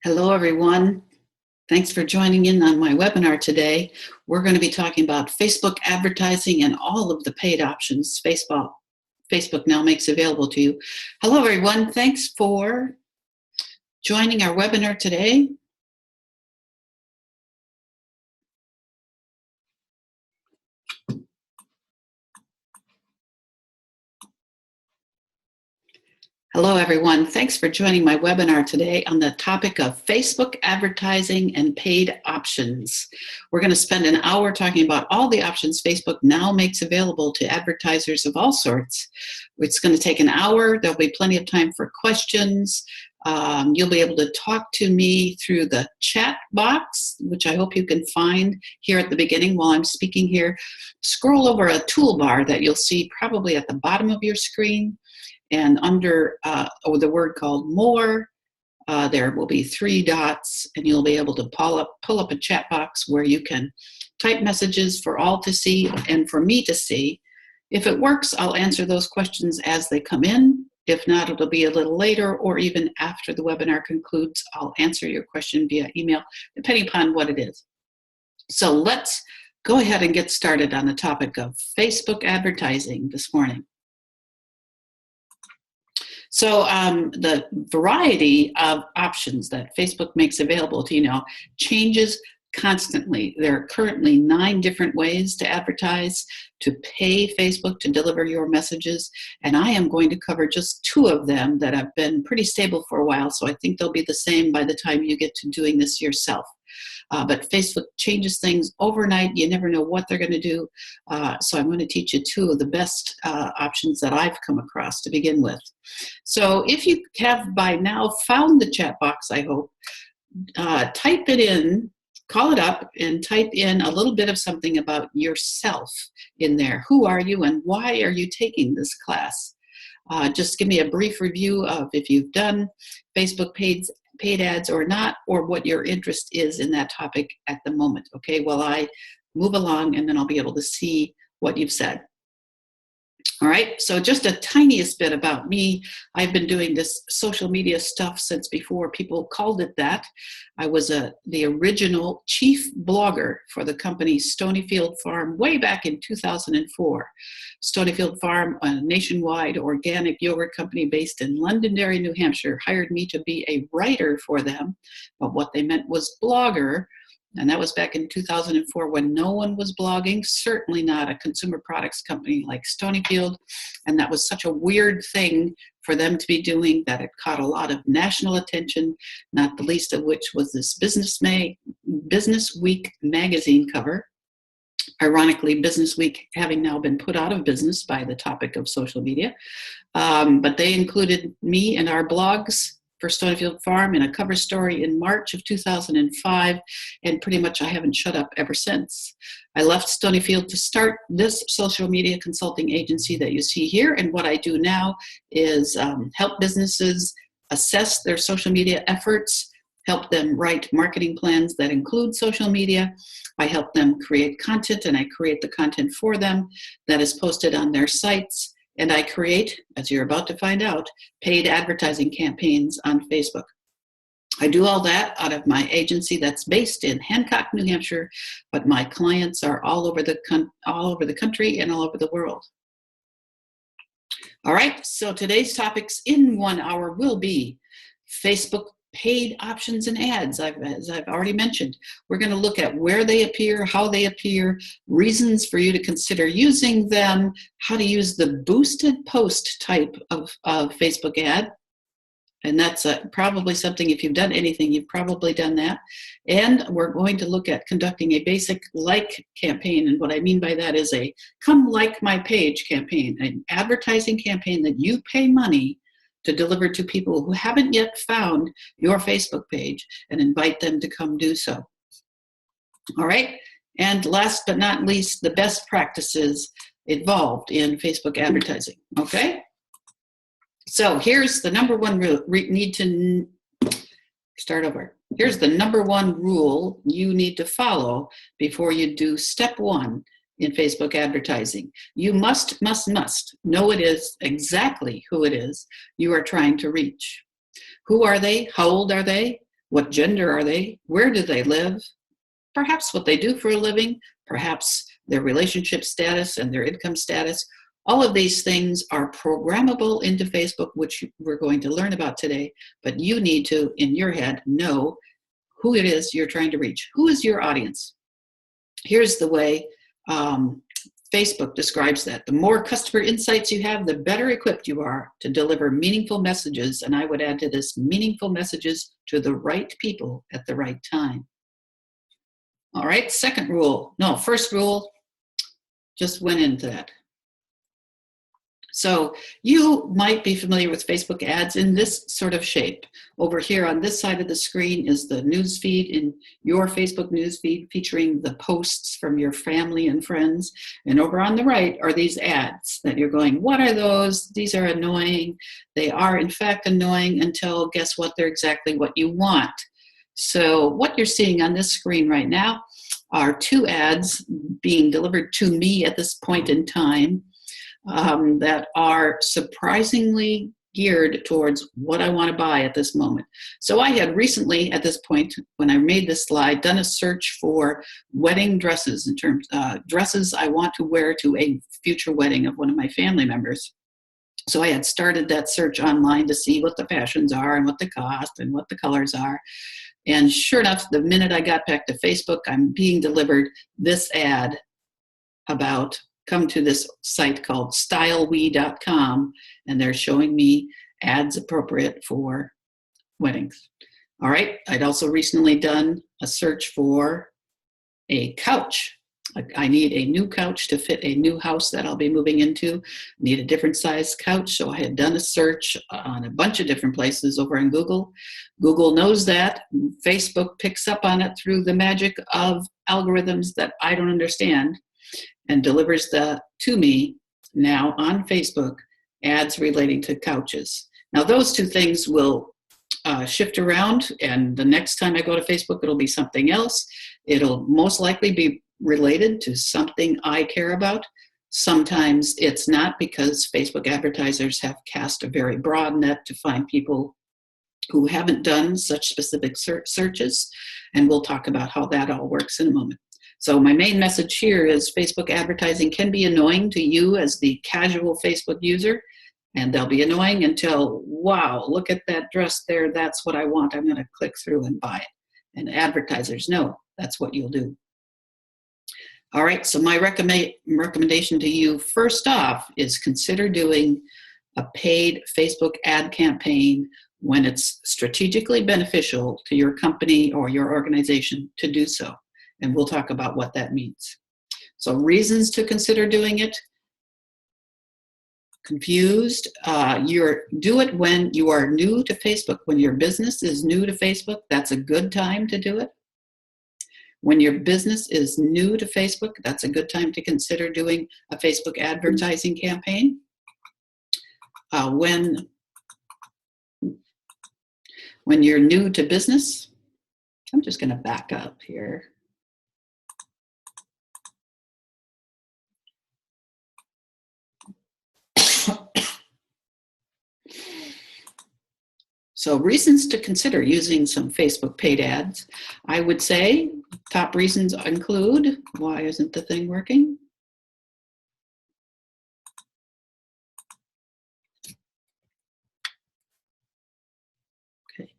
Hello, everyone. Thanks for joining in on my webinar today. We're going to be talking about Facebook advertising and all of the paid options Facebook now makes available to you. Hello, everyone. Thanks for joining our webinar today. Hello, everyone. Thanks for joining my webinar today on the topic of Facebook advertising and paid options. We're going to spend an hour talking about all the options Facebook now makes available to advertisers of all sorts. It's going to take an hour. There'll be plenty of time for questions. You'll be able to talk to me through the chat box, which I hope you can find here at the beginning while I'm speaking here. Scroll over a toolbar that you'll see probably at the bottom of your screen. And under the word called More, there will be 3 dots, and you'll be able to pull up a chat box where you can type messages for all to see and for me to see. If it works, I'll answer those questions as they come in. If not, it'll be a little later, or even after the webinar concludes, I'll answer your question via email, depending upon what it is. So let's go ahead and get started on the topic of Facebook advertising this morning. So the variety of options that Facebook makes available to you now changes constantly. There are currently 9 different ways to advertise, to pay Facebook to deliver your messages, and I am going to cover just 2 of them that have been pretty stable for a while, so I think they'll be the same by the time you get to doing this yourself. But Facebook changes things overnight. You never know what they're going to do. So I'm going to teach you 2 of the best options that I've come across to begin with. So if you have by now found the chat box, I hope, type it in, call it up, and type in a little bit of something about yourself in there. Who are you and why are you taking this class? Just give me a brief review of if you've done Facebook paid ads or not, or what your interest is in that topic at the moment, okay? While I move along, and then I'll be able to see what you've said. All right, so just a tiniest bit about me. I've been doing this social media stuff since before people called it that. I was the original chief blogger for the company Stonyfield Farm way back in 2004. Stonyfield Farm, a nationwide organic yogurt company based in Londonderry, New Hampshire, hired me to be a writer for them, but what they meant was blogger. And that was back in 2004 when no one was blogging, certainly not a consumer products company like Stonyfield. And that was such a weird thing for them to be doing that it caught a lot of national attention, not the least of which was this Business Week magazine cover. Ironically, Business Week having now been put out of business by the topic of social media. But they included me in our blogs for Stonyfield Farm in a cover story in March of 2005, and pretty much I haven't shut up ever since. I left Stonyfield to start this social media consulting agency that you see here, and what I do now is help businesses assess their social media efforts, help them write marketing plans that include social media. I help them create content, and I create the content for them that is posted on their sites. And I create, as you're about to find out, paid advertising campaigns on Facebook. I do all that out of my agency that's based in Hancock, New Hampshire, but my clients are all over the country and all over the world. All right, so today's topics in 1 hour will be Facebook paid options and ads, as I've already mentioned. We're going to look at where they appear, how they appear, reasons for you to consider using them, how to use the boosted post type of Facebook ad. And that's probably something, if you've done anything, you've probably done that. And we're going to look at conducting a basic like campaign. And what I mean by that is a come like my page campaign, an advertising campaign that you pay money to deliver to people who haven't yet found your Facebook page and invite them to come do so. All right, and last but not least, the best practices involved in Facebook advertising, okay? So here's the number one rule, Here's the number one rule you need to follow before you do step 1 in Facebook advertising. You must know it is exactly who it is you are trying to reach. Who are they? How old are they? What gender are they? Where do they live? Perhaps what they do for a living, perhaps their relationship status and their income status. All of these things are programmable into Facebook, which we're going to learn about today, but you need to, in your head, know who it is you're trying to reach. Who is your audience? Here's the way Facebook describes that. The more customer insights you have, the better equipped you are to deliver meaningful messages, and I would add to this, meaningful messages to the right people at the right time. All right, first rule, just went into that. So you might be familiar with Facebook ads in this sort of shape. Over here on this side of the screen is the news feed in your Facebook news feed featuring the posts from your family and friends. And over on the right are these ads that you're going, what are those? These are annoying. They are in fact annoying until, guess what, they're exactly what you want. So what you're seeing on this screen right now are two ads being delivered to me at this point in time that are surprisingly geared towards what I want to buy at this moment. So I had recently, at this point, when I made this slide, done a search for wedding dresses, in terms dresses I want to wear to a future wedding of one of my family members. So I had started that search online to see what the fashions are and what the cost and what the colors are. And sure enough, the minute I got back to Facebook, I'm being delivered this ad about come to this site called stylewee.com, and they're showing me ads appropriate for weddings. All right, I'd also recently done a search for a couch. I need a new couch to fit a new house that I'll be moving into. Need a different size couch, so I had done a search on a bunch of different places over in Google. Google knows that. Facebook picks up on it through the magic of algorithms that I don't understand, and delivers to me now on Facebook ads relating to couches. Now those two things will shift around, and the next time I go to Facebook, it'll be something else. It'll most likely be related to something I care about. Sometimes it's not, because Facebook advertisers have cast a very broad net to find people who haven't done such specific searches, and we'll talk about how that all works in a moment. So my main message here is Facebook advertising can be annoying to you as the casual Facebook user, and they'll be annoying until, wow, look at that dress there, that's what I want, I'm gonna click through and buy it. And advertisers know that's what you'll do. All right, so my recommendation to you first off is consider doing a paid Facebook ad campaign when it's strategically beneficial to your company or your organization to do so. And we'll talk about what that means. So reasons to consider doing it. Confused? Do it when you are new to Facebook. When your business is new to Facebook, that's a good time to do it. When your business is new to Facebook, that's a good time to consider doing a Facebook advertising campaign. When you're new to business, I'm just going to back up here. So reasons to consider using some Facebook paid ads. I would say top reasons include, why isn't the thing working? Okay.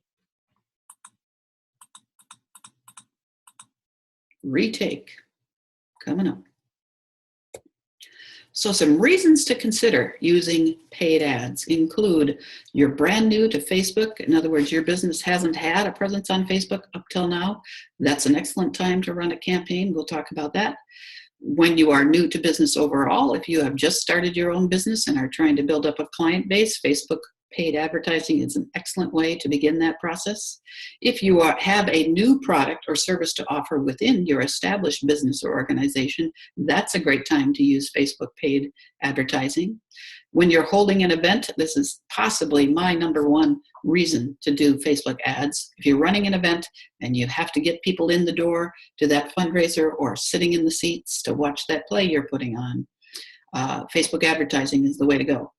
Retake, coming up. So some reasons to consider using paid ads include you're brand new to Facebook. In other words, your business hasn't had a presence on Facebook up till now. That's an excellent time to run a campaign. We'll talk about that. When you are new to business overall, if you have just started your own business and are trying to build up a client base, Facebook paid advertising is an excellent way to begin that process. If you have a new product or service to offer within your established business or organization, that's a great time to use Facebook paid advertising. When you're holding an event, this is possibly my number one reason to do Facebook ads. If you're running an event and you have to get people in the door to that fundraiser or sitting in the seats to watch that play you're putting on, Facebook advertising is the way to go.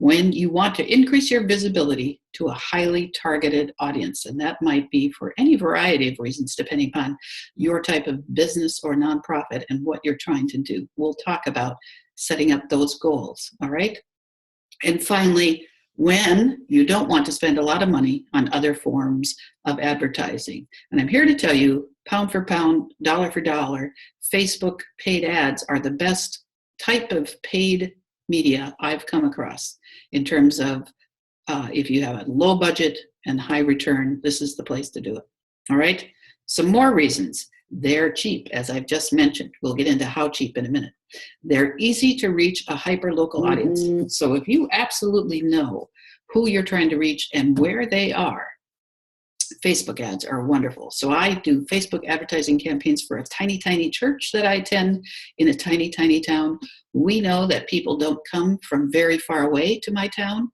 When you want to increase your visibility to a highly targeted audience, and that might be for any variety of reasons, depending upon your type of business or nonprofit and what you're trying to do. We'll talk about setting up those goals, all right? And finally, when you don't want to spend a lot of money on other forms of advertising. And I'm here to tell you, pound for pound, dollar for dollar, Facebook paid ads are the best type of paid media I've come across in terms of if you have a low budget and high return, this is the place to do it. All right. Some more reasons. They're cheap, as I've just mentioned. We'll get into how cheap in a minute. They're easy to reach a hyper-local audience. So if you absolutely know who you're trying to reach and where they are, Facebook ads are wonderful. So I do Facebook advertising campaigns for a tiny, tiny church that I attend in a tiny, tiny town. We know that people don't come from very far away to my town,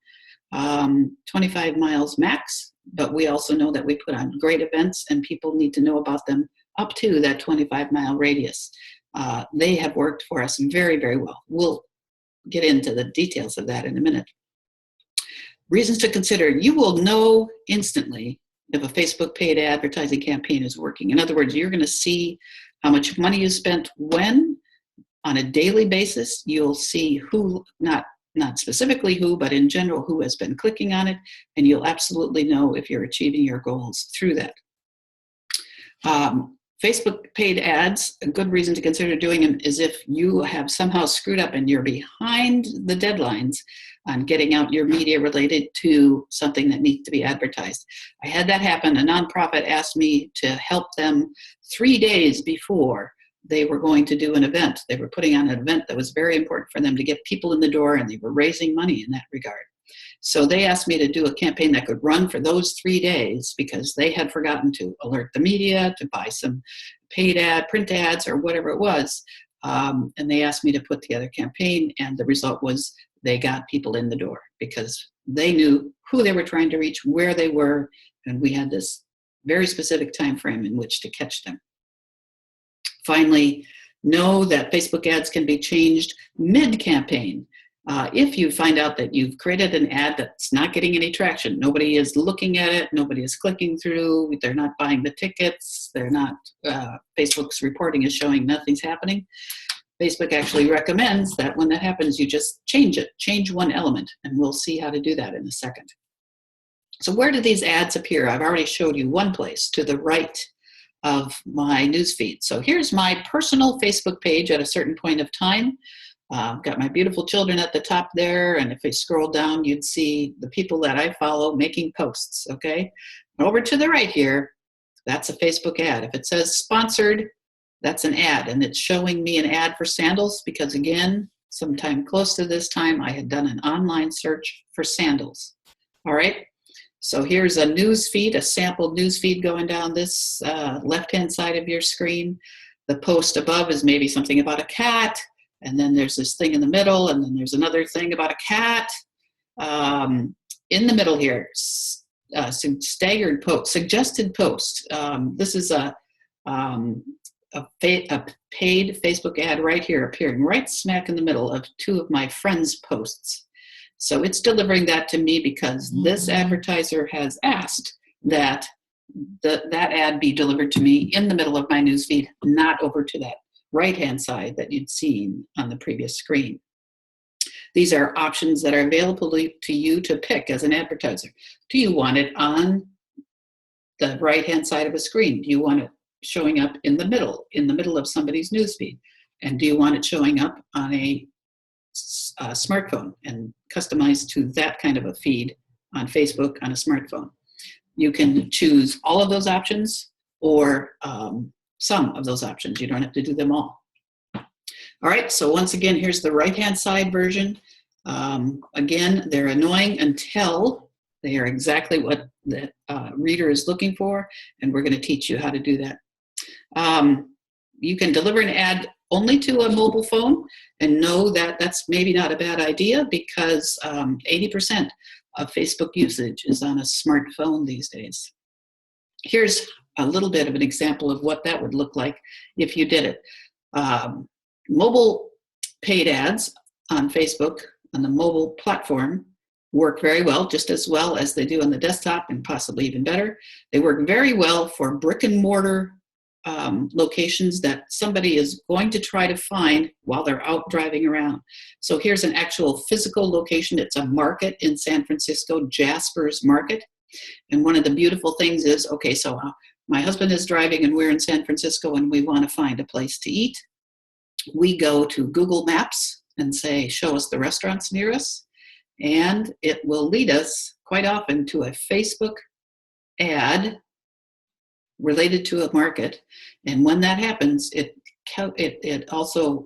25 miles max, but we also know that we put on great events and people need to know about them up to that 25-mile radius. They have worked for us very, very well. We'll get into the details of that in a minute. Reasons to consider. You will know instantly if a Facebook paid advertising campaign is working. In other words, you're going to see how much money you spent when. On a daily basis, you'll see who, not specifically who, but in general, who has been clicking on it, and you'll absolutely know if you're achieving your goals through that. Facebook paid ads, a good reason to consider doing them is if you have somehow screwed up and you're behind the deadlines on getting out your media related to something that needs to be advertised. I had that happen. A nonprofit asked me to help them 3 days before they were going to do an event. They were putting on an event that was very important for them to get people in the door, and they were raising money in that regard. So they asked me to do a campaign that could run for those 3 days because they had forgotten to alert the media, to buy some paid print ads or whatever it was. And they asked me to put together a campaign, and the result was they got people in the door because they knew who they were trying to reach, where they were, and we had this very specific time frame in which to catch them. Finally, know that Facebook ads can be changed mid-campaign. If you find out that you've created an ad that's not getting any traction, nobody is looking at it, nobody is clicking through, they're not buying the tickets, they're not, Facebook's reporting is showing nothing's happening. Facebook actually recommends that when that happens, you just change it, change one element, and we'll see how to do that in a second. So where do these ads appear? I've already showed you one place to the right of my newsfeed. So here's my personal Facebook page at a certain point of time. I've got my beautiful children at the top there, and if I scroll down, you'd see the people that I follow making posts, okay? Over to the right here, that's a Facebook ad. If it says sponsored, that's an ad, and it's showing me an ad for sandals because, again, sometime close to this time, I had done an online search for sandals, all right? So here's a news feed, a sampled news feed going down this left-hand side of your screen. The post above is maybe something about a cat, and then there's this thing in the middle, and then there's another thing about a cat. In the middle here, some staggered posts, suggested posts. This is a paid Facebook ad right here, appearing right smack in the middle of two of my friends' posts. So it's delivering that to me because this advertiser has asked that that ad be delivered to me in the middle of my newsfeed, not over to that right-hand side that you'd seen on the previous screen. These are options that are available to you to pick as an advertiser. Do you want it on the right-hand side of a screen? Do you want it showing up in the middle of somebody's newsfeed? And do you want it showing up on a smartphone and customized to that kind of a feed on Facebook on a smartphone? You can choose all of those options or some of those options. You don't have to do them all. All right, so once again, here's the right-hand side version. Again, they're annoying until they are exactly what the reader is looking for, and we're going to teach you how to do that. You can deliver an ad only to a mobile phone, and know that that's maybe not a bad idea, because 80% of Facebook usage is on a smartphone these days. Here's a little bit of an example of what that would look like if you did it. Mobile paid ads on Facebook, on the mobile platform, work very well, just as well as they do on the desktop, and possibly even better. They work very well for brick and mortar locations that somebody is going to try to find while they're out driving around. So here's an actual physical location. It's a market in San Francisco, Jasper's Market. And one of the beautiful things is, okay, so my husband is driving and we're in San Francisco and we want to find a place to eat. We go to Google Maps and say, show us the restaurants near us. And it will lead us quite often to a Facebook ad related to a market. And when that happens, it also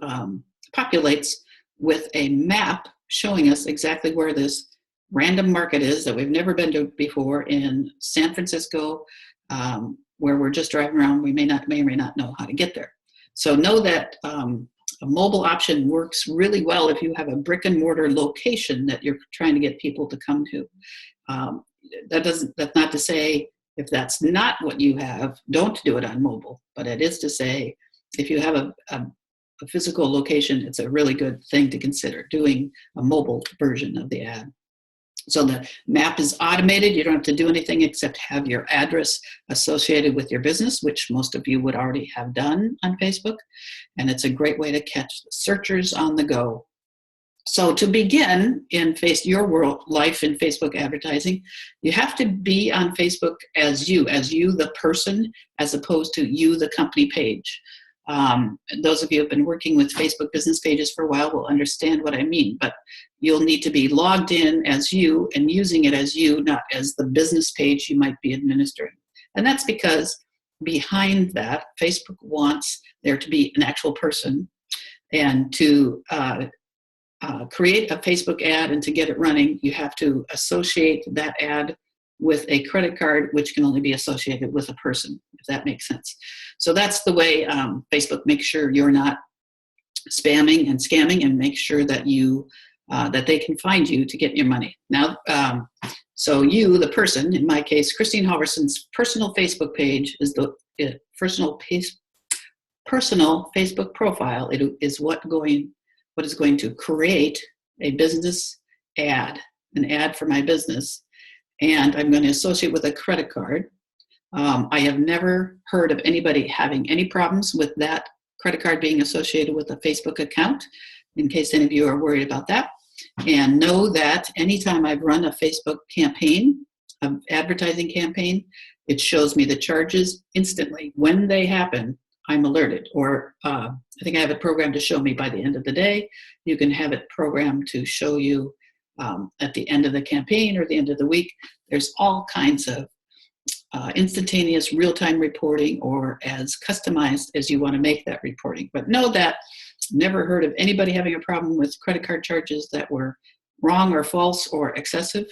populates with a map showing us exactly where this random market is that we've never been to before in San Francisco, where we're just driving around. We may or may not know how to get there. So know that a mobile option works really well if you have a brick and mortar location that you're trying to get people to come to. That's not to say, if that's not what you have, don't do it on mobile. But it is to say, if you have a physical location, it's a really good thing to consider, doing a mobile version of the ad. So the map is automated. You don't have to do anything except have your address associated with your business, which most of you would already have done on Facebook. And it's a great way to catch searchers on the go. So to begin in your life in Facebook advertising, you have to be on Facebook as you the person, as opposed to you the company page. Those of you who have been working with Facebook business pages for a while will understand what I mean, but you'll need to be logged in as you and using it as you, not as the business page you might be administering. And that's because behind that, Facebook wants there to be an actual person, and to create a Facebook ad and to get it running, you have to associate that ad with a credit card, which can only be associated with a person, if that makes sense. So that's the way Facebook makes sure you're not spamming and scamming, and make sure that that they can find you to get your money. Now, so you, the person, in my case, Christine Halverson's personal Facebook page is the personal Facebook profile. It is what is going to create a business ad, an ad for my business, and I'm going to associate with a credit card. I have never heard of anybody having any problems with that credit card being associated with a Facebook account, in case any of you are worried about that. And know that anytime I've run a Facebook campaign, an advertising campaign, it shows me the charges instantly. When they happen, I'm alerted. Or I think I have it programmed to show me by the end of the day. You can have it programmed to show you at the end of the campaign or the end of the week. There's all kinds of instantaneous real-time reporting, or as customized as you want to make that reporting. But know that never heard of anybody having a problem with credit card charges that were wrong or false or excessive.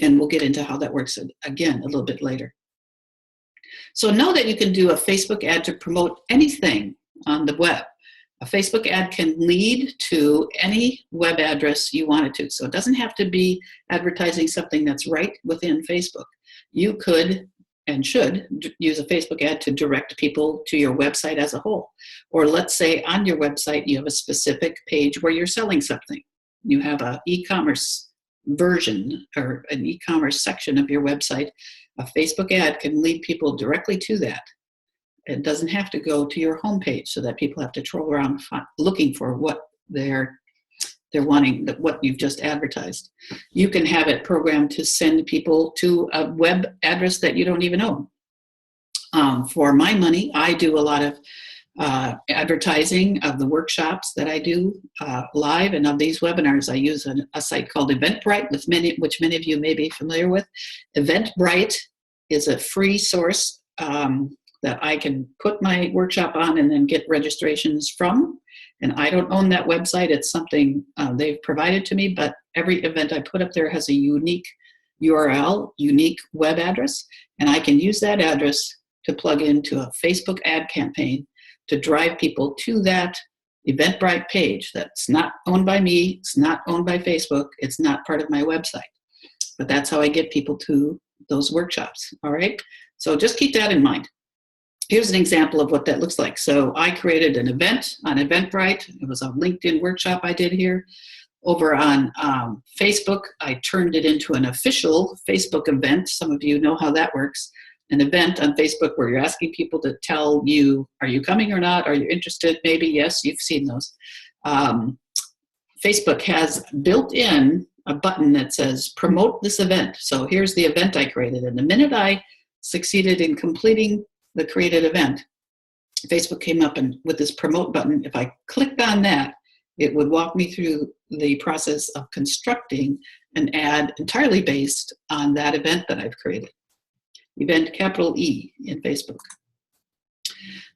And we'll get into how that works again a little bit later. So know that you can do a Facebook ad to promote anything on the web. A Facebook ad can lead to any web address you want it to. So it doesn't have to be advertising something that's right within Facebook. You could and should use a Facebook ad to direct people to your website as a whole. Or let's say on your website you have a specific page where you're selling something. You have an e-commerce version or an e-commerce section of your website. A Facebook ad can lead people directly to that. It doesn't have to go to your homepage so that people have to troll around looking for what they're wanting, what you've just advertised. You can have it programmed to send people to a web address that you don't even own. For my money, I do a lot of advertising of the workshops that I do live, and of these webinars. I use a site called Eventbrite, which many of you may be familiar with. Eventbrite is a free source that I can put my workshop on and then get registrations from. And I don't own that website. It's something they've provided to me, but every event I put up there has a unique URL, unique web address, and I can use that address to plug into a Facebook ad campaign to drive people to that Eventbrite page that's not owned by me, it's not owned by Facebook, it's not part of my website. But that's how I get people to those workshops, all right? So just keep that in mind. Here's an example of what that looks like. So I created an event on Eventbrite. It was a LinkedIn workshop I did here. Over on Facebook, I turned it into an official Facebook event. Some of you know how that works. An event on Facebook where you're asking people to tell you, are you coming or not? Are you interested? Maybe, yes, you've seen those. Facebook has built in a button that says promote this event. So here's the event I created. And the minute I succeeded in completing the created event, Facebook came up and with this promote button. If I clicked on that, it would walk me through the process of constructing an ad entirely based on that event that I've created. Event, capital E in Facebook.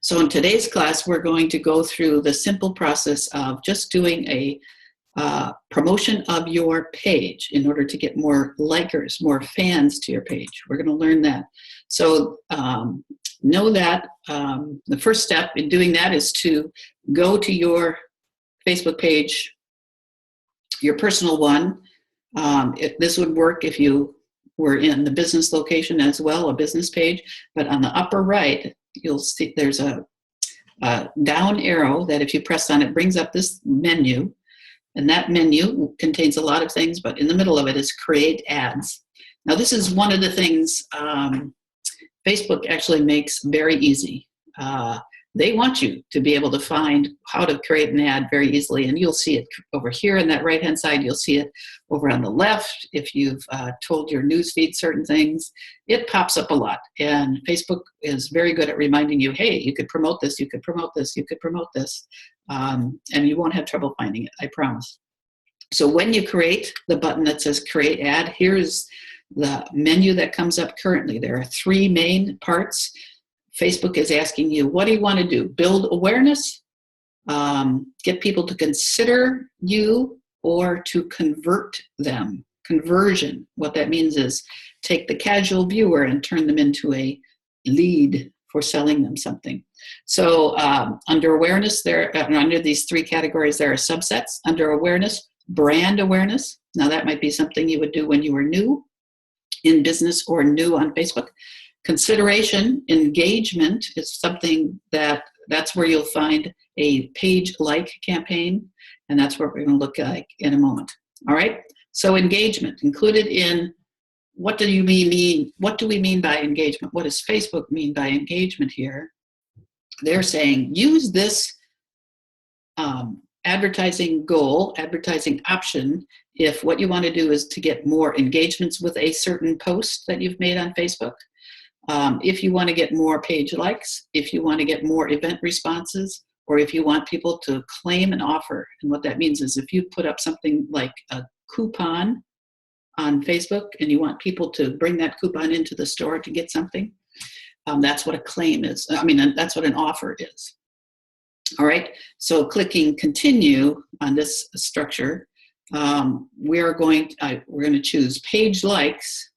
So in today's class, we're going to go through the simple process of just doing a promotion of your page in order to get more likers, more fans to your page. We're going to learn that. So know that the first step in doing that is to go to your Facebook page, your personal one. This would work if you were in the business location as well, a business page. But on the upper right, you'll see there's a down arrow that if you press on it brings up this menu. And that menu contains a lot of things, but in the middle of it is create ads. Now this is one of the things Facebook actually makes very easy. They want you to be able to find how to create an ad very easily, and you'll see it over here on that right-hand side. You'll see it over on the left. If you've told your newsfeed certain things, it pops up a lot. And Facebook is very good at reminding you, hey, you could promote this, you could promote this, you could promote this, and you won't have trouble finding it, I promise. So when you create the button that says create ad, here's the menu that comes up currently. There are three main parts. Facebook is asking you, what do you want to do? Build awareness, get people to consider you, or to convert them. Conversion, what that means is take the casual viewer and turn them into a lead for selling them something. So under awareness, under these three categories, there are subsets. Under awareness, brand awareness. Now that might be something you would do when you were new in business or new on Facebook. Consideration, engagement is something that's where you'll find a page like campaign, and that's what we're going to look like in a moment. All right. So engagement included in what do we mean by engagement? What does Facebook mean by engagement here? They're saying use this advertising goal, advertising option, if what you want to do is to get more engagements with a certain post that you've made on Facebook. If you want to get more page likes, if you want to get more event responses, or if you want people to claim an offer. And what that means is if you put up something like a coupon on Facebook and you want people to bring that coupon into the store to get something, that's what a claim is. I mean, that's what an offer is. All right, so clicking continue on this structure, we're going to choose page likes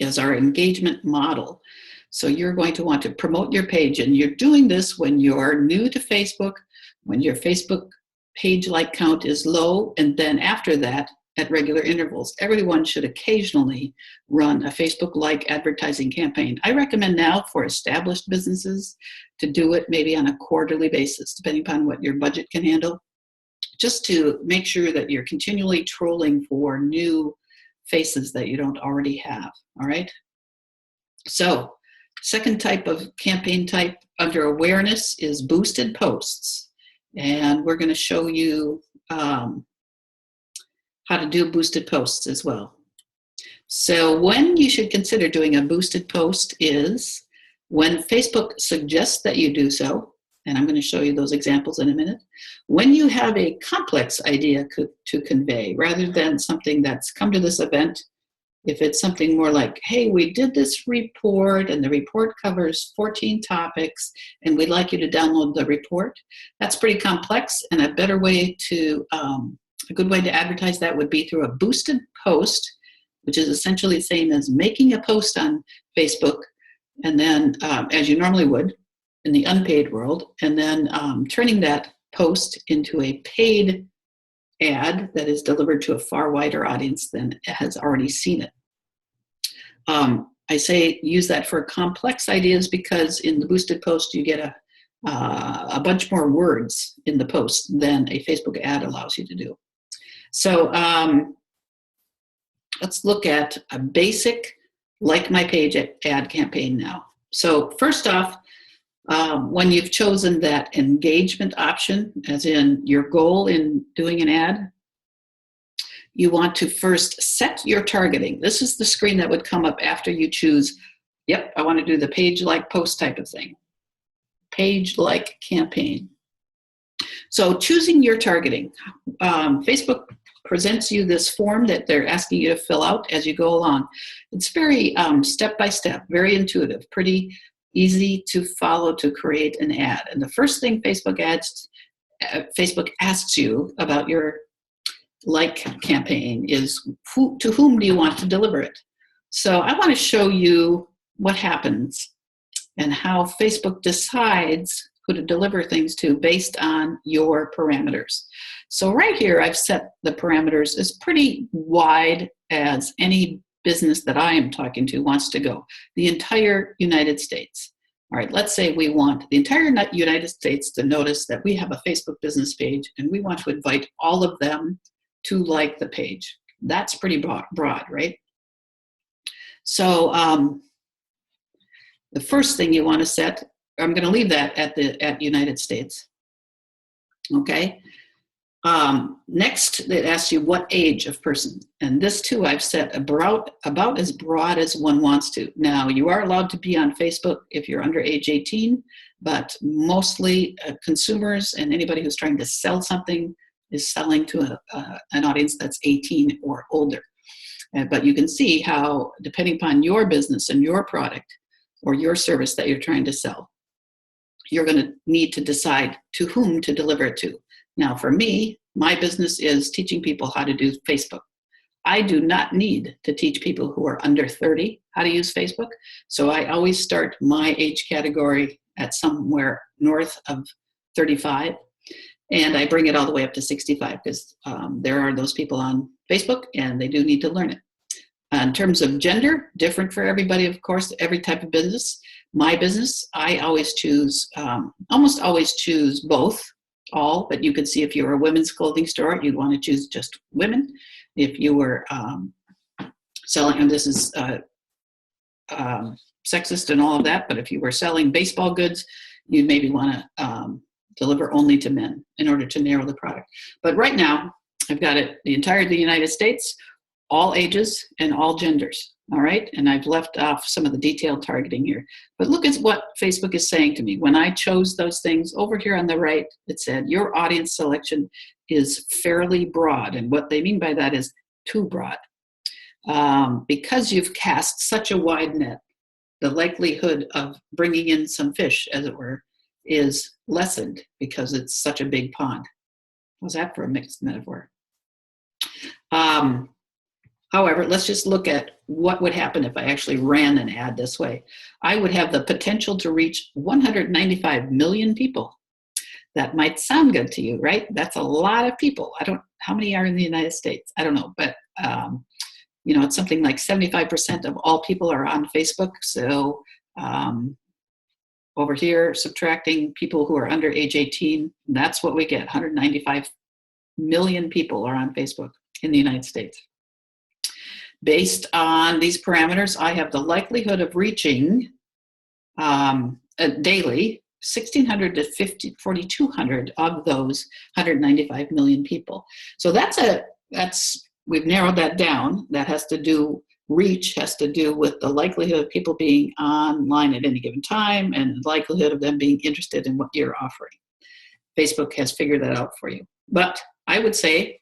as our engagement model. So you're going to want to promote your page, and you're doing this when you're new to Facebook, when your Facebook page like count is low, and then after that at regular intervals. Everyone should occasionally run a Facebook like advertising campaign. I recommend now for established businesses to do it maybe on a quarterly basis, depending upon what your budget can handle, just to make sure that you're continually trolling for new faces that you don't already have. All right. So second type of campaign type under awareness is boosted posts. And we're going to show you how to do boosted posts as well. So when you should consider doing a boosted post is when Facebook suggests that you do so, and I'm going to show you those examples in a minute, when you have a complex idea to convey rather than something that's come to this event If it's something more like, hey, we did this report and the report covers 14 topics and we'd like you to download the report, that's pretty complex, and a better way to, a good way to advertise that would be through a boosted post, which is essentially the same as making a post on Facebook, and then as you normally would in the unpaid world, and then turning that post into a paid ad that is delivered to a far wider audience than has already seen it. I say use that for complex ideas because in the boosted post you get a bunch more words in the post than a Facebook ad allows you to do. So let's look at a basic like my page ad campaign now. So first off, when you've chosen that engagement option, as in your goal in doing an ad, you want to first set your targeting. This is the screen that would come up after you choose, yep, I want to do the page like post type of thing. Page like campaign. So choosing your targeting. Facebook presents you this form that they're asking you to fill out as you go along. It's very step-by-step, very intuitive, pretty easy to follow to create an ad. And the first thing Facebook asks you about your like campaign is to whom do you want to deliver it? So I want to show you what happens and how Facebook decides who to deliver things to based on your parameters. So right here, I've set the parameters as pretty wide as any business that I am talking to wants to go. The entire United States. All right, let's say we want the entire United States to notice that we have a Facebook business page and we want to invite all of them to like the page. That's pretty broad, right? So the first thing you want to set, I'm going to leave that at United States. Okay. Next, it asks you what age of person, and this too I've set about as broad as one wants to. Now you are allowed to be on Facebook if you're under age 18, but mostly consumers and anybody who's trying to sell something is selling to an audience that's 18 or older. But you can see how, depending upon your business and your product or your service that you're trying to sell, you're going to need to decide to whom to deliver it to. Now, for me, my business is teaching people how to do Facebook. I do not need to teach people who are under 30 how to use Facebook. So I always start my age category at somewhere north of 35. And I bring it all the way up to 65 because there are those people on Facebook and they do need to learn it. In terms of gender, different for everybody, of course, every type of business. My business, I always choose, almost always choose both, all, but you could see if you were a women's clothing store, you'd want to choose just women. If you were selling, and this is sexist and all of that, but if you were selling baseball goods, you'd maybe want to deliver only to men in order to narrow the product. But right now, I've got it, the entire of the United States, all ages and all genders, all right? And I've left off some of the detailed targeting here. But look at what Facebook is saying to me. When I chose those things, over here on the right, it said, your audience selection is fairly broad. And what they mean by that is too broad. Because you've cast such a wide net, the likelihood of bringing in some fish, as it were, is lessened because it's such a big pond. How's that for a mixed metaphor? However, let's just look at what would happen if I actually ran an ad this way. I would have the potential to reach 195 million people. That might sound good to you, right? That's a lot of people. How many are in the United States? I don't know, but it's something like 75% of all people are on Facebook. So over here, subtracting people who are under age 18, that's what we get. 195 million people are on Facebook in the United States. Based on these parameters, I have the likelihood of reaching daily 1,600 to 4,200 of those 195 million people. So we've narrowed that down. That has to do, reach has to do with the likelihood of people being online at any given time and the likelihood of them being interested in what you're offering. Facebook has figured that out for you. But I would say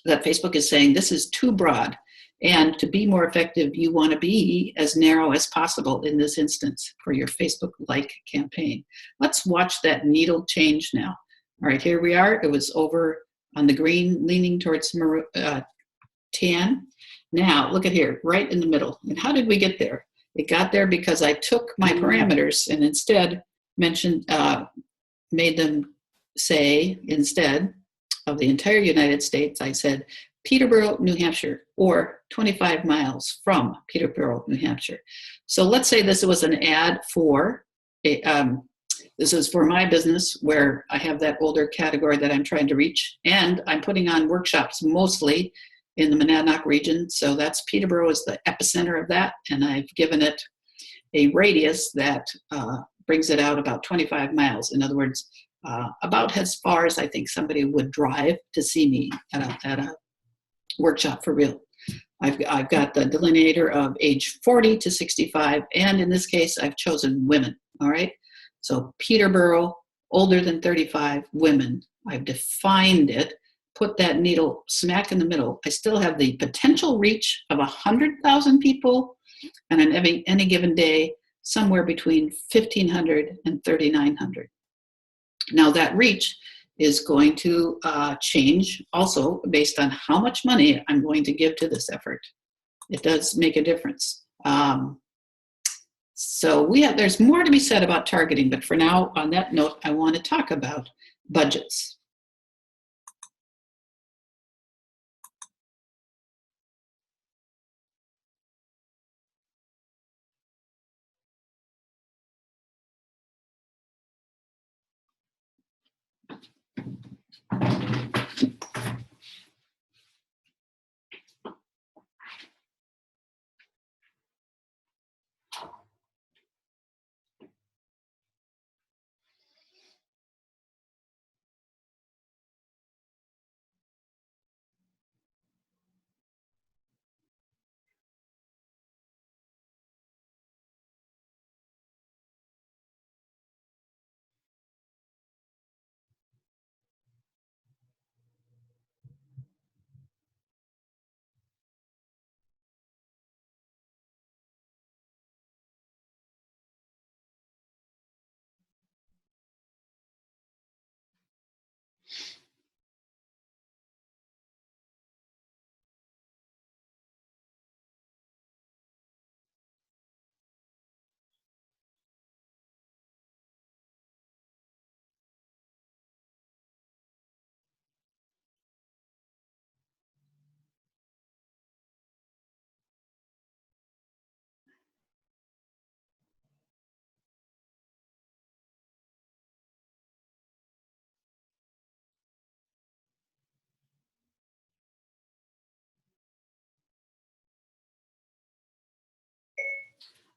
that Facebook is saying this is too broad. And to be more effective, you want to be as narrow as possible in this instance for your Facebook like campaign. Let's watch that needle change now. All right, here we are. It was over on the green, leaning towards tan. Now, look at here, right in the middle. And how did we get there? It got there because I took my parameters and instead made them say, instead of the entire United States, I said Peterborough, New Hampshire, or 25 miles from Peterborough, New Hampshire. So let's say this was an ad for this is for my business where I have that older category that I'm trying to reach, and I'm putting on workshops mostly in the Monadnock region. So that's Peterborough is the epicenter of that, and I've given it a radius that brings it out about 25 miles. In other words, about as far as I think somebody would drive to see me at a workshop for real. I've got the delineator of age 40 to 65, and in this case, I've chosen women, all right? So Peterborough, older than 35, women. I've defined it, put that needle smack in the middle. I still have the potential reach of 100,000 people, and on any given day, somewhere between 1,500 and 3,900. Now that reach is going to change also based on how much money I'm going to give to this effort. It does make a difference. So there's more to be said about targeting, but for now, on that note, I want to talk about budgets.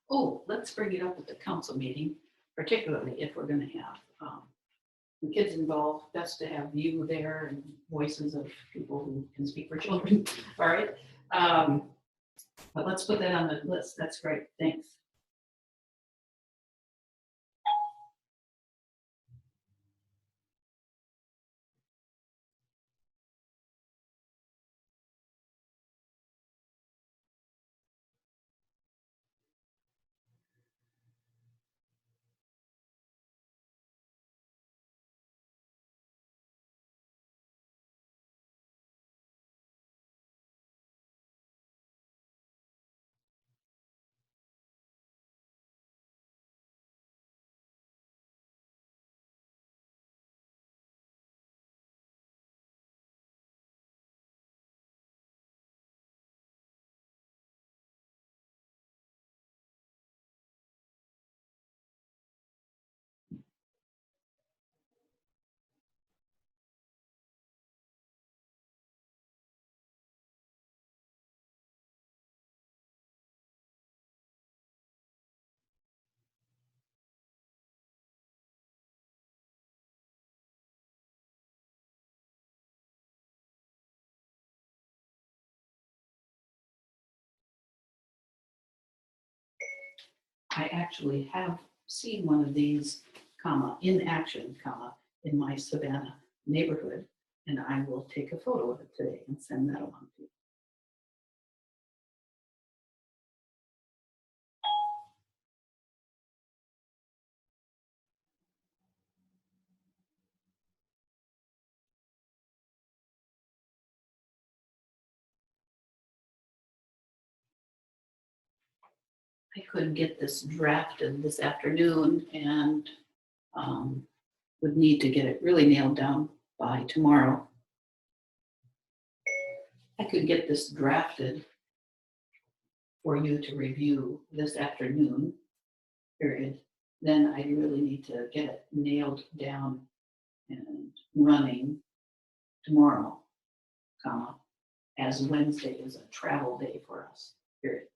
Oh, let's bring it up at the council meeting, particularly if we're going to have the kids involved. Best to have you there and voices of people who can speak for children. All right. But let's put that on the list. That's great. Thanks. I actually have seen one of these, in action, in my Savannah neighborhood, and I will take a photo of it today and send that along to you. I could get this drafted this afternoon and would need to get it really nailed down by tomorrow. I could get this drafted for you to review this afternoon, period. Then I really need to get it nailed down and running tomorrow, comma, as Wednesday is a travel day for us, period.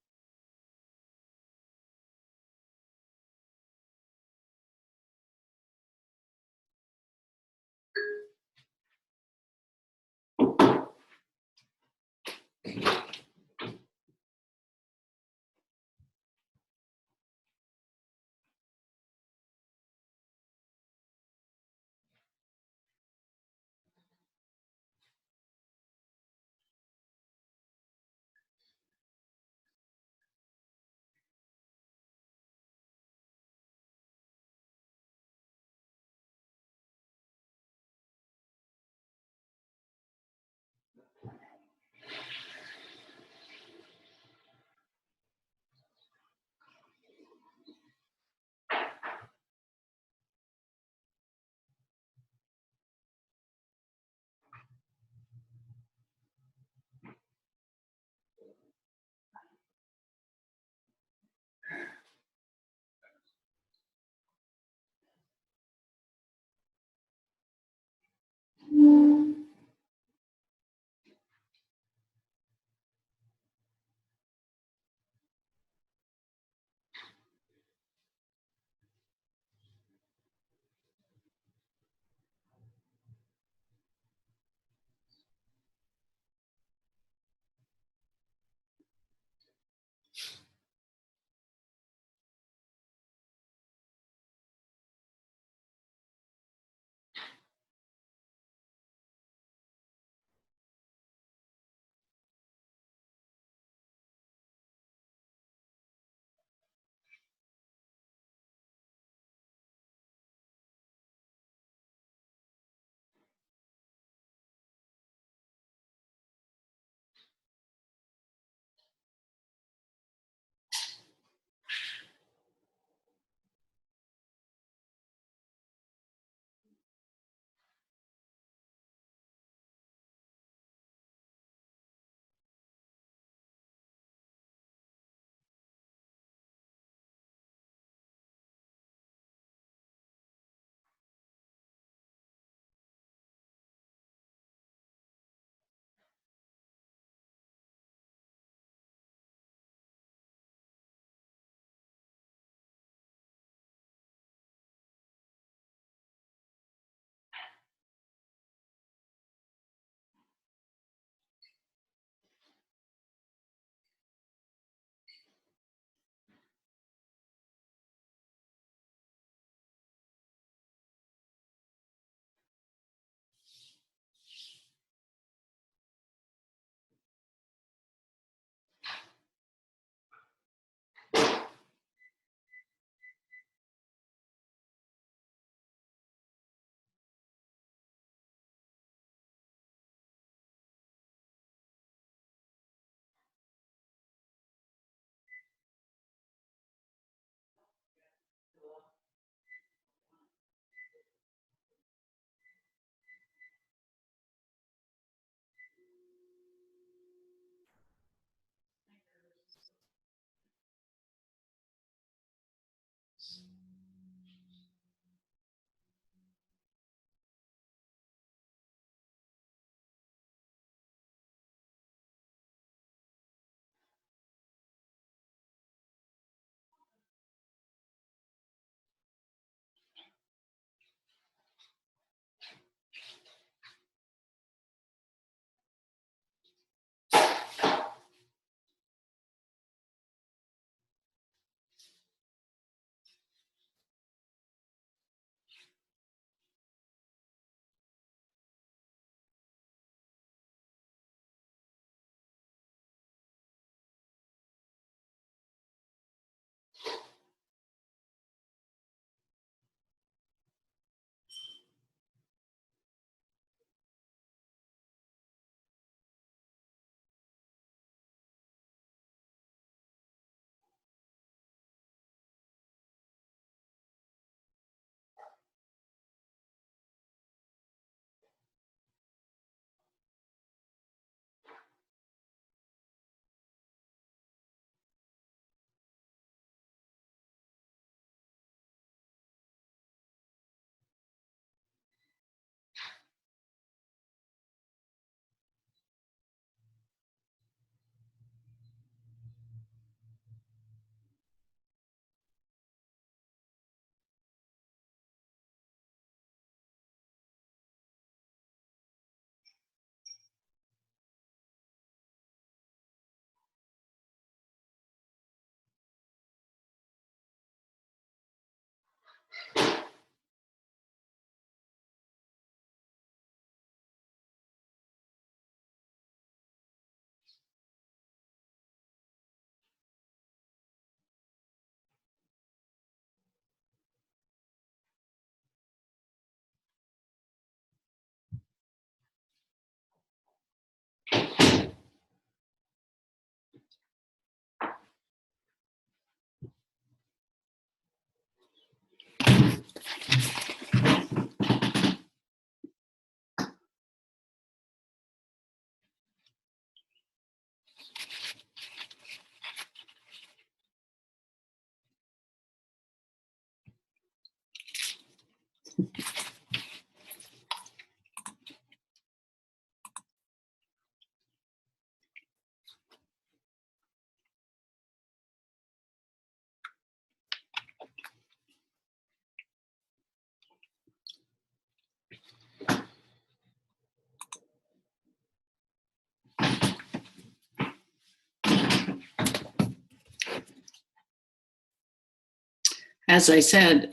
As I said,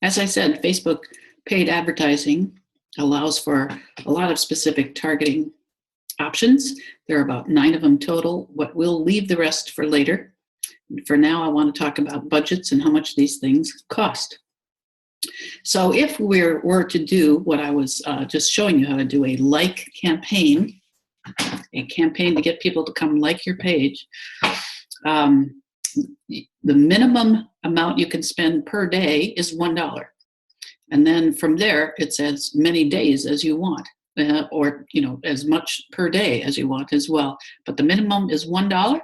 Facebook paid advertising allows for a lot of specific targeting options. There are about 9 of them total. What we'll leave the rest for later. For now, I want to talk about budgets and how much these things cost. So if we were to do what I was just showing you how to do, a like campaign, a campaign to get people to come like your page, the minimum amount you can spend per day is $1. And then from there, it's as many days as you want, or as much per day as you want as well. But the minimum is $1.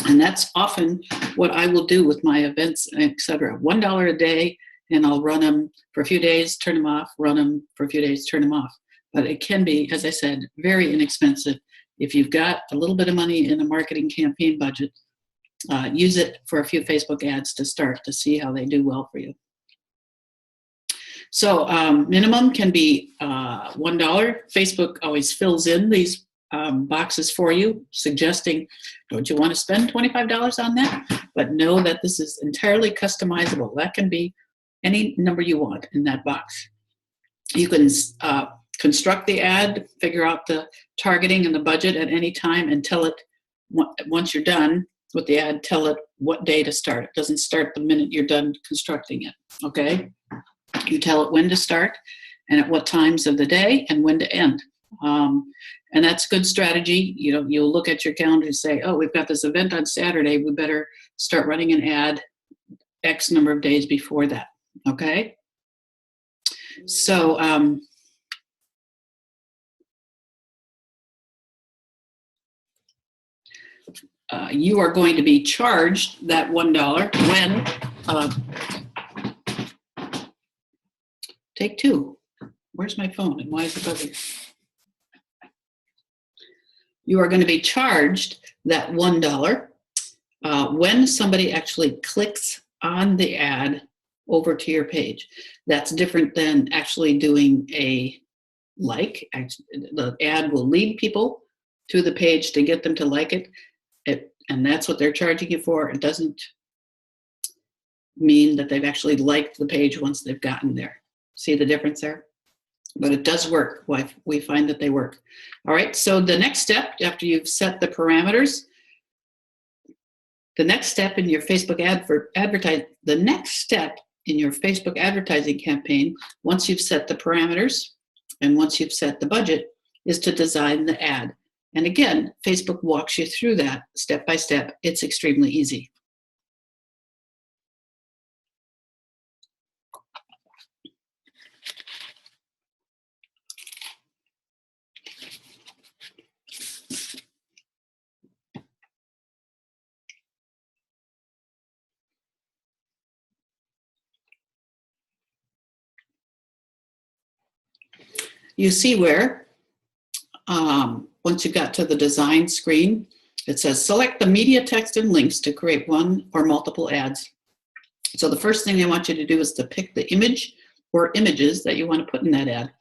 And that's often what I will do with my events, etc. $1 a day, and I'll run them for a few days, turn them off, run them for a few days, turn them off. But it can be, as I said, very inexpensive. If you've got a little bit of money in a marketing campaign budget, use it for a few Facebook ads to start to see how they do well for you. So minimum can be $1. Facebook always fills in these boxes for you, suggesting, don't you want to spend $25 on that? But know that this is entirely customizable. That can be any number you want in that box. You can construct the ad, figure out the targeting and the budget at any time, and tell it, once you're done with the ad, tell it what day to start. It doesn't start the minute you're done constructing it, okay? You tell it when to start and at what times of the day and when to end. And that's a good strategy. You'll look at your calendar and say, oh, we've got this event on Saturday. We better start running an ad X number of days before that, okay? So you are going to be charged that $1 when, take two. Where's my phone and why is it buzzing? You are going to be charged that $1 when somebody actually clicks on the ad over to your page. That's different than actually doing a like. The ad will lead people to the page to get them to like it, and that's what they're charging you for. It doesn't mean that they've actually liked the page once they've gotten there. See the difference there? But it does work. We find that they work. All right, so the next step, after you've set the parameters, the next step in your Facebook advertising campaign, once you've set the parameters and once you've set the budget, is to design the ad. And again, Facebook walks you through that step by step. It's extremely easy. You see where, once you got to the design screen, it says select the media, text, and links to create one or multiple ads. So the first thing they want you to do is to pick the image or images that you want to put in that ad.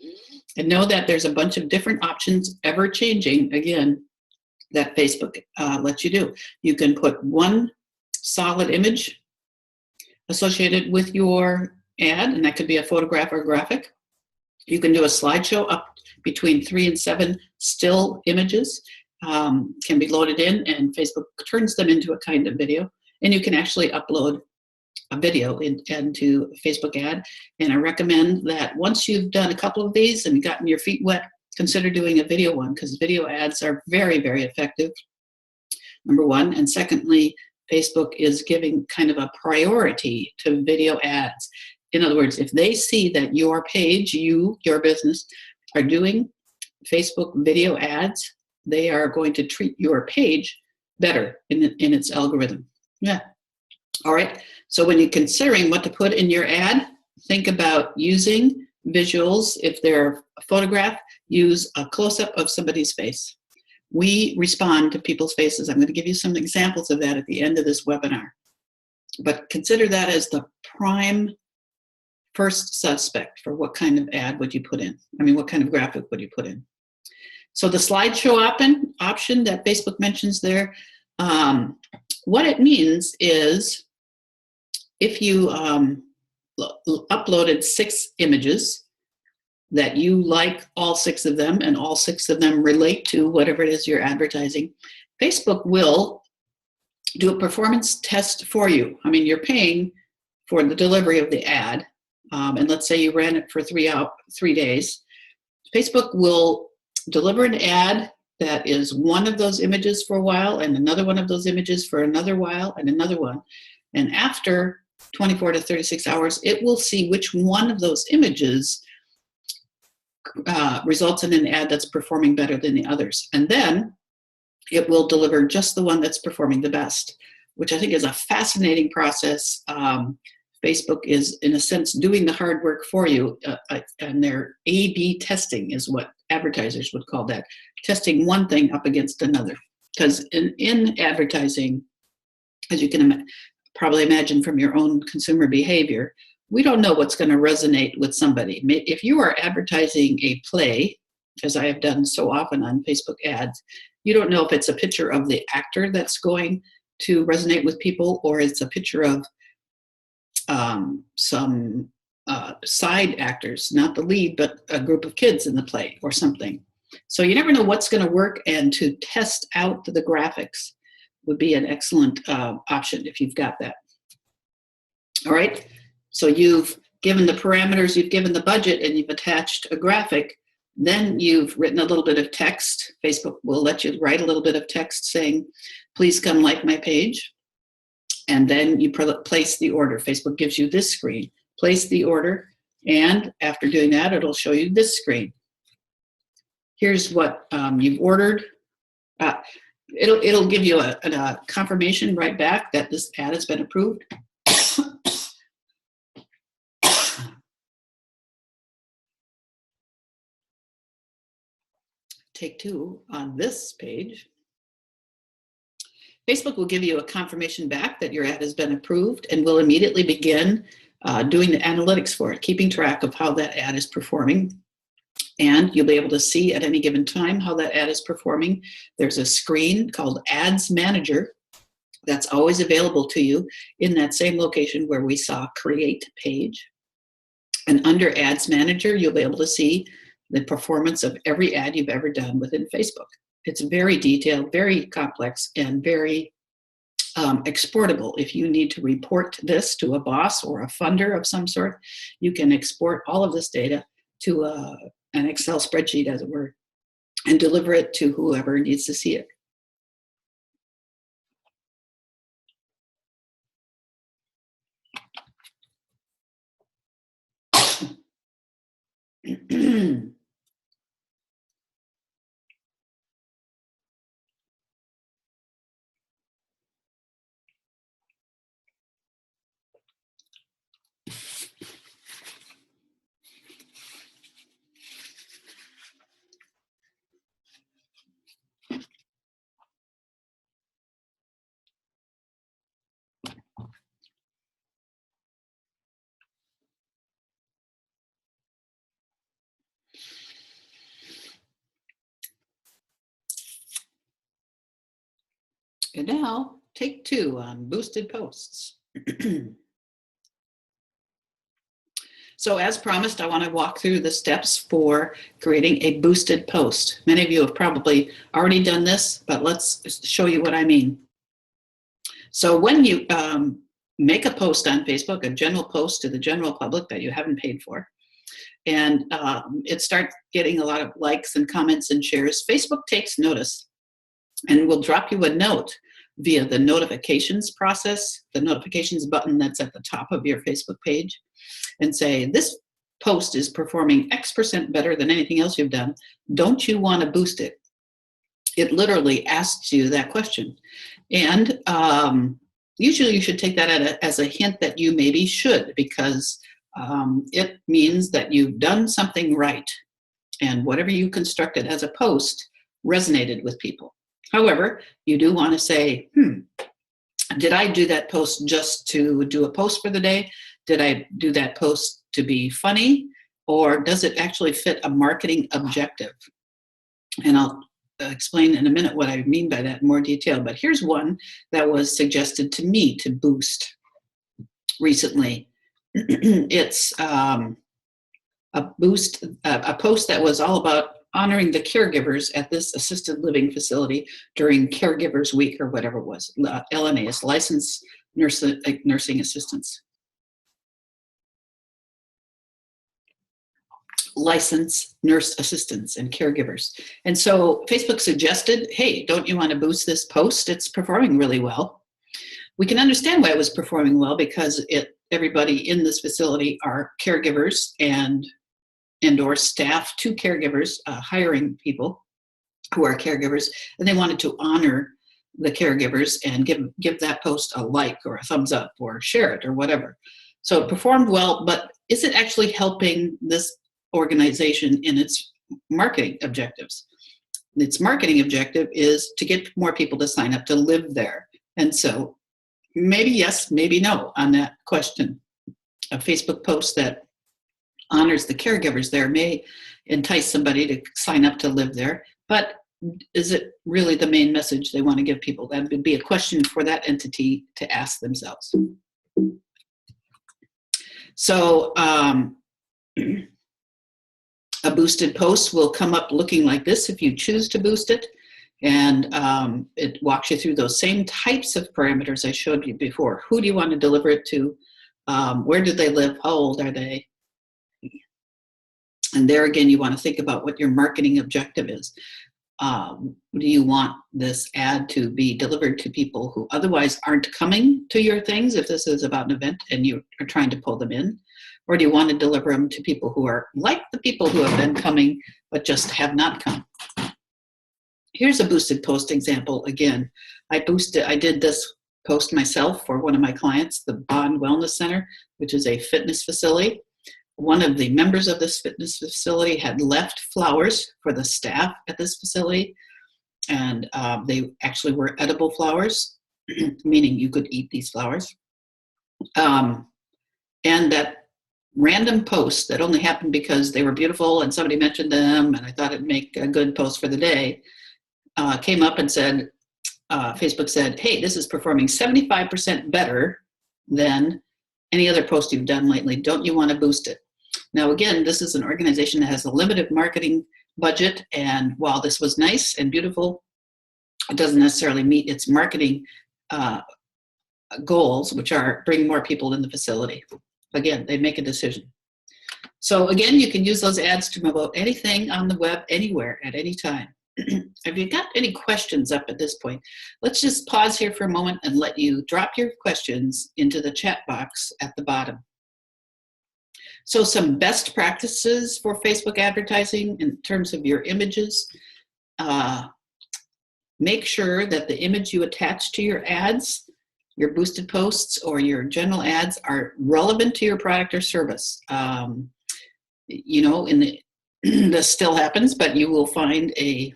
And know that there's a bunch of different options, ever changing, again, that Facebook lets you do. You can put one solid image, associated with your ad, and that could be a photograph or a graphic. You can do a slideshow up between 3 and 7 still images, can be loaded in, and Facebook turns them into a kind of video. And you can actually upload a video into a Facebook ad. And I recommend that once you've done a couple of these and gotten your feet wet, consider doing a video one, because video ads are very, very effective, number one. And secondly, Facebook is giving kind of a priority to video ads. In other words, if they see that your page, your business, are doing Facebook video ads, they are going to treat your page better in its algorithm. Yeah. All right. So when you're considering what to put in your ad, think about using visuals. If they're a photograph, use a close-up of somebody's face. We respond to people's faces. I'm going to give you some examples of that at the end of this webinar. But consider that as the prime first suspect for what kind of ad would you put in. I mean, what kind of graphic would you put in? So the slideshow option that Facebook mentions there, what it means is if you uploaded 6 images that you like all 6 of them, and all 6 of them relate to whatever it is you're advertising, Facebook will do a performance test for you. I mean, you're paying for the delivery of the ad, and let's say you ran it for 3 days. Facebook will deliver an ad that is one of those images for a while, and another one of those images for another while, and another one. And after 24 to 36 hours, it will see which one of those images results in an ad that's performing better than the others. And then it will deliver just the one that's performing the best, which I think is a fascinating process. Facebook is, in a sense, doing the hard work for you, and their A/B testing is what advertisers would call that, testing one thing up against another. Because in advertising, as you can probably imagine from your own consumer behavior, we don't know what's going to resonate with somebody. If you are advertising a play, as I have done so often on Facebook ads, you don't know if it's a picture of the actor that's going to resonate with people, or it's a picture of some side actors, not the lead, but a group of kids in the play or something. So you never know what's going to work, and to test out the graphics would be an excellent option if you've got that. All right, so you've given the parameters, you've given the budget, and you've attached a graphic. Then you've written a little bit of text. Facebook will let you write a little bit of text saying, please come like my page. And then you place the order. Facebook gives you this screen. Place the order, and after doing that, it'll show you this screen. Here's what you've ordered. It'll give you a confirmation right back that this ad has been approved. Take 2 on this page. Facebook will give you a confirmation back that your ad has been approved, and will immediately begin doing the analytics for it, keeping track of how that ad is performing. And you'll be able to see at any given time how that ad is performing. There's a screen called Ads Manager that's always available to you in that same location where we saw Create Page. And under Ads Manager, you'll be able to see the performance of every ad you've ever done within Facebook. It's very detailed, very complex, and very exportable. If you need to report this to a boss or a funder of some sort, you can export all of this data to an Excel spreadsheet, as it were, and deliver it to whoever needs to see it. And now, take 2 on boosted posts. So as promised, I want to walk through the steps for creating a boosted post. Many of you have probably already done this, but let's show you what I mean. So when you make a post on Facebook, a general post to the general public that you haven't paid for, and it starts getting a lot of likes and comments and shares, Facebook takes notice and will drop you a note via the notifications process, the notifications button that's at the top of your Facebook page, and say, this post is performing X% better than anything else you've done. Don't you want to boost it? It literally asks you that question. And usually you should take that as a hint that you maybe should, because it means that you've done something right. And whatever you constructed as a post resonated with people. However, you do want to say, did I do that post just to do a post for the day? Did I do that post to be funny? Or does it actually fit a marketing objective? And I'll explain in a minute what I mean by that in more detail. But here's one that was suggested to me to boost recently. It's a post that was all about honoring the caregivers at this assisted living facility during Caregivers Week, or whatever it was. LNAs, Licensed Nursing Assistants. Licensed nurse assistants and caregivers. And so Facebook suggested, hey, don't you want to boost this post? It's performing really well. We can understand why it was performing well, because everybody in this facility are caregivers and or staff to caregivers, hiring people who are caregivers, and they wanted to honor the caregivers and give that post a like or a thumbs up or share it or whatever. So it performed well, but is it actually helping this organization in its marketing objectives? Its marketing objective is to get more people to sign up to live there. And so maybe yes, maybe no on that question. A Facebook post that honors the caregivers there may entice somebody to sign up to live there, but is it really the main message they want to give people? That would be a question for that entity to ask themselves. So a boosted post will come up looking like this if you choose to boost it. And it walks you through those same types of parameters I showed you before. Who do you want to deliver it to? Where do they live? How old are they? And there again, you want to think about what your marketing objective is. Do you want this ad to be delivered to people who otherwise aren't coming to your things, if this is about an event and you are trying to pull them in? Or do you want to deliver them to people who are like the people who have been coming but just have not come? Here's a boosted post example. Again, I did this post myself for one of my clients, the Bond Wellness Center, which is a fitness facility. One of the members of this fitness facility had left flowers for the staff at this facility, and they actually were edible flowers, meaning you could eat these flowers. And that random post that only happened because they were beautiful and somebody mentioned them and I thought it'd make a good post for the day, came up and said, Facebook said, hey, this is performing 75% better than any other post you've done lately. Don't you want to boost it? Now, again, this is an organization that has a limited marketing budget, and while this was nice and beautiful, it doesn't necessarily meet its marketing goals, which are bring more people in the facility. Again, they make a decision. So again, you can use those ads to promote anything on the web, anywhere, at any time. Have you got any questions up at this point? Let's just pause here for a moment and let you drop your questions into the chat box at the bottom. So some best practices for Facebook advertising in terms of your images. Make sure that the image you attach to your ads, your boosted posts, or your general ads are relevant to your product or service. You know, this still happens, but you will find a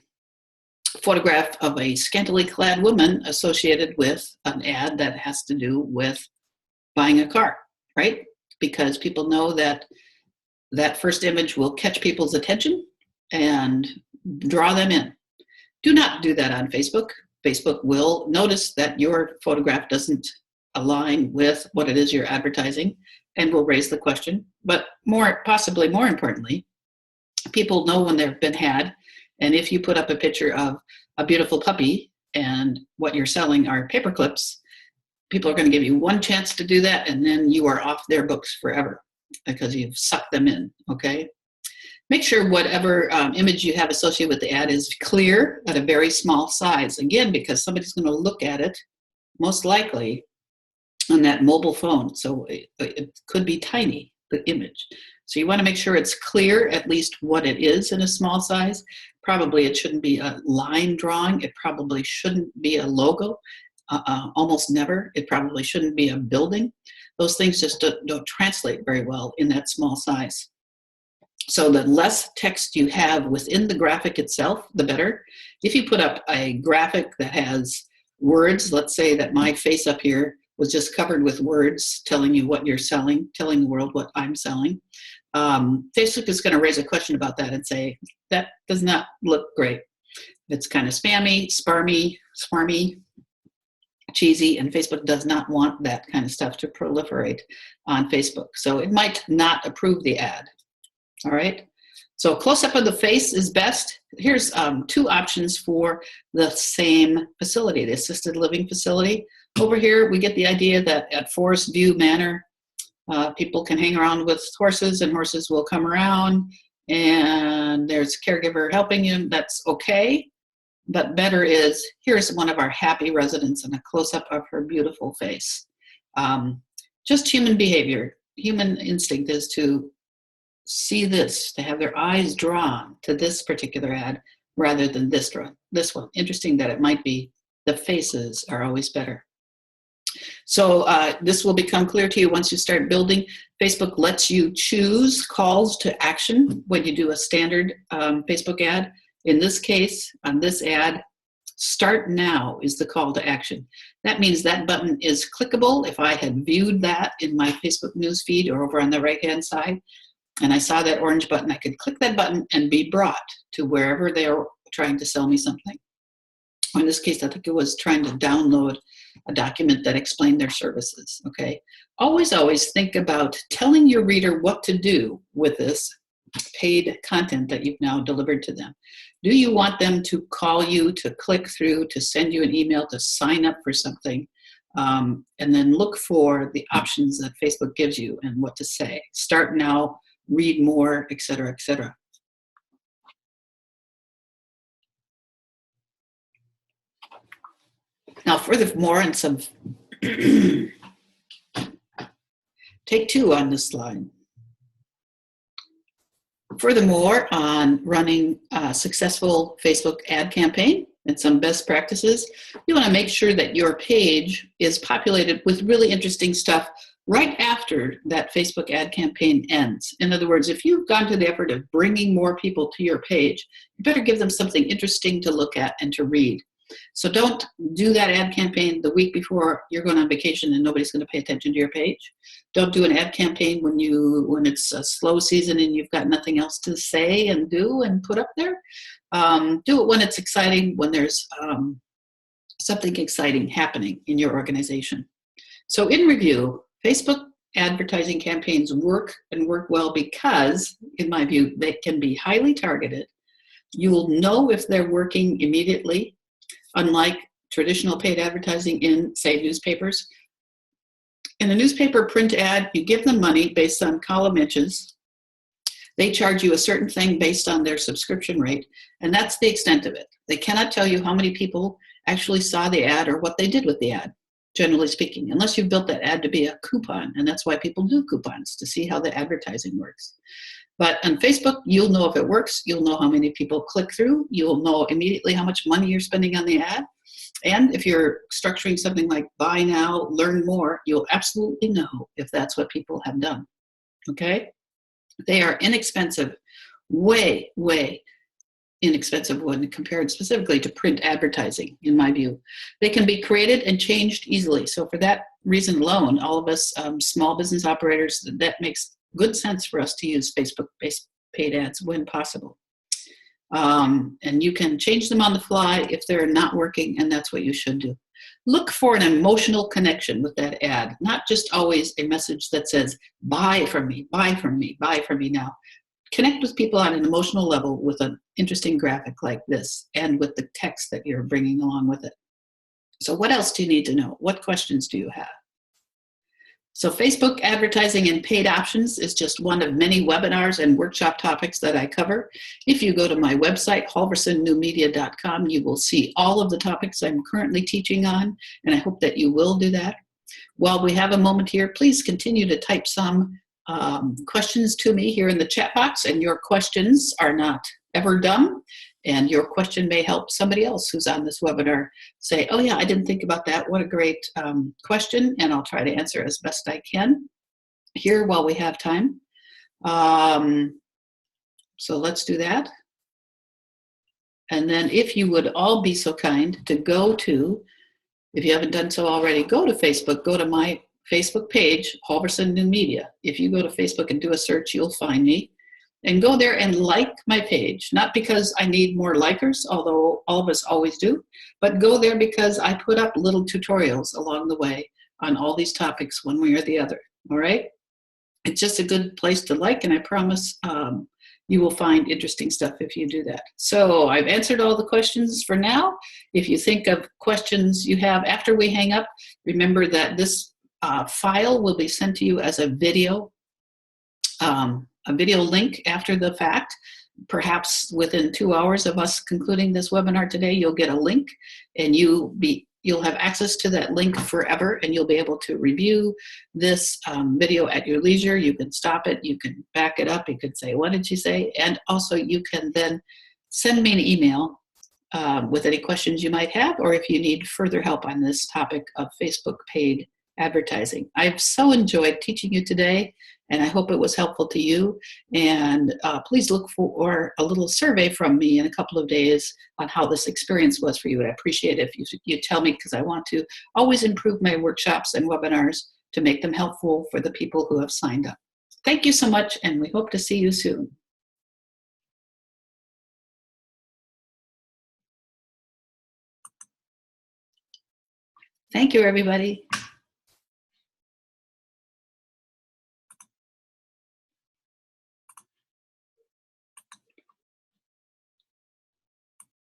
photograph of a scantily clad woman associated with an ad that has to do with buying a car, right? Because people know that that first image will catch people's attention and draw them in. Do not do that on Facebook. Facebook will notice that your photograph doesn't align with what it is you're advertising, and will raise the question. But possibly more importantly, people know when they've been had. And if you put up a picture of a beautiful puppy and what you're selling are paper clips, people are going to give you one chance to do that, and then you are off their books forever because you've sucked them in, okay? Make sure whatever image you have associated with the ad is clear at a very small size. Again, because somebody's going to look at it, most likely, on that mobile phone. So it could be tiny, the image. So you want to make sure it's clear, at least what it is in a small size. Probably it shouldn't be a line drawing. It probably shouldn't be a logo. Almost never. It probably shouldn't be a building. Those things just don't translate very well in that small size. So the less text you have within the graphic itself, the better. If you put up a graphic that has words, let's say that my face up here was just covered with words telling you what you're selling, telling the world what I'm selling, Facebook is going to raise a question about that and say, that does not look great. It's kind of spammy, smarmy, cheesy, and Facebook does not want that kind of stuff to proliferate on Facebook. So it might not approve the ad. All right. So close-up of the face is best. Here's 2 options for the same facility, the assisted living facility. Over here, we get the idea that at Forest View Manor, people can hang around with horses and horses will come around, and there's a caregiver helping you. That's okay. But better is, here's one of our happy residents and a close-up of her beautiful face. Just human behavior. Human instinct is to see this, to have their eyes drawn to this particular ad rather than this one. Interesting that it might be the faces are always better. So this will become clear to you once you start building. Facebook lets you choose calls to action when you do a standard Facebook ad. In this case, on this ad, start now is the call to action. That means that button is clickable. If I had viewed that in my Facebook news feed or over on the right-hand side, and I saw that orange button, I could click that button and be brought to wherever they are trying to sell me something. Or in this case, I think it was trying to download a document that explained their services, okay? Always think about telling your reader what to do with this paid content that you've now delivered to them. Do you want them to call you, to click through, to send you an email, to sign up for something? And then look for the options that Facebook gives you and what to say. Start now, read more, et cetera, et cetera. Now, furthermore, and some take 2 on this slide. Furthermore, on running a successful Facebook ad campaign and some best practices, you want to make sure that your page is populated with really interesting stuff right after that Facebook ad campaign ends. In other words, if you've gone to the effort of bringing more people to your page, you better give them something interesting to look at and to read. So don't do that ad campaign the week before you're going on vacation and nobody's going to pay attention to your page. Don't do an ad campaign when it's a slow season and you've got nothing else to say and do and put up there. Do it when it's exciting, when there's something exciting happening in your organization. So in review, Facebook advertising campaigns work and work well because, in my view, they can be highly targeted. You will know if they're working immediately, unlike traditional paid advertising in, say, newspapers. In a newspaper print ad, you give them money based on column inches. They charge you a certain thing based on their subscription rate, and that's the extent of it. They cannot tell you how many people actually saw the ad or what they did with the ad, generally speaking, unless you've built that ad to be a coupon, and that's why people do coupons, to see how the advertising works. But on Facebook, you'll know if it works, you'll know how many people click through, you'll know immediately how much money you're spending on the ad, and if you're structuring something like buy now, learn more, you'll absolutely know if that's what people have done, okay? They are inexpensive, way inexpensive when compared specifically to print advertising, in my view. They can be created and changed easily. So for that reason alone, all of us small business operators, that makes good sense for us to use Facebook-based paid ads when possible. And you can change them on the fly if they're not working, and that's what you should do. Look for an emotional connection with that ad, not just always a message that says, buy from me, buy from me, buy from me now. Connect with people on an emotional level with an interesting graphic like this and with the text that you're bringing along with it. So what else do you need to know? What questions do you have? So Facebook advertising and paid options is just one of many webinars and workshop topics that I cover. If you go to my website, halversonnewmedia.com, you will see all of the topics I'm currently teaching on, and I hope that you will do that. While we have a moment here, please continue to type some questions to me here in the chat box, and your questions are not ever dumb, and your question may help somebody else who's on this webinar say, oh yeah, I didn't think about that. What a great question, and I'll try to answer as best I can here while we have time. So let's do that. And then if you would all be so kind to go to, if you haven't done so already, go to Facebook, go to my Facebook page, Halverson New Media. If you go to Facebook and do a search, you'll find me. And go there and like my page, not because I need more likers, although all of us always do, but go there because I put up little tutorials along the way on all these topics one way or the other, all right? It's just a good place to like, and I promise you will find interesting stuff if you do that. So I've answered all the questions for now. If you think of questions you have after we hang up, remember that this file will be sent to you as a video link after the fact. Perhaps within 2 hours of us concluding this webinar today, you'll get a link, and you'll have access to that link forever, and you'll be able to review this video at your leisure. You can stop it, you can back it up, you can say, what did she say? And also you can then send me an email with any questions you might have, or if you need further help on this topic of Facebook paid advertising. I've so enjoyed teaching you today, and I hope it was helpful to you. And please look for a little survey from me in a couple of days on how this experience was for you. And I appreciate it if you tell me, because I want to always improve my workshops and webinars to make them helpful for the people who have signed up. Thank you so much, and we hope to see you soon. Thank you, everybody.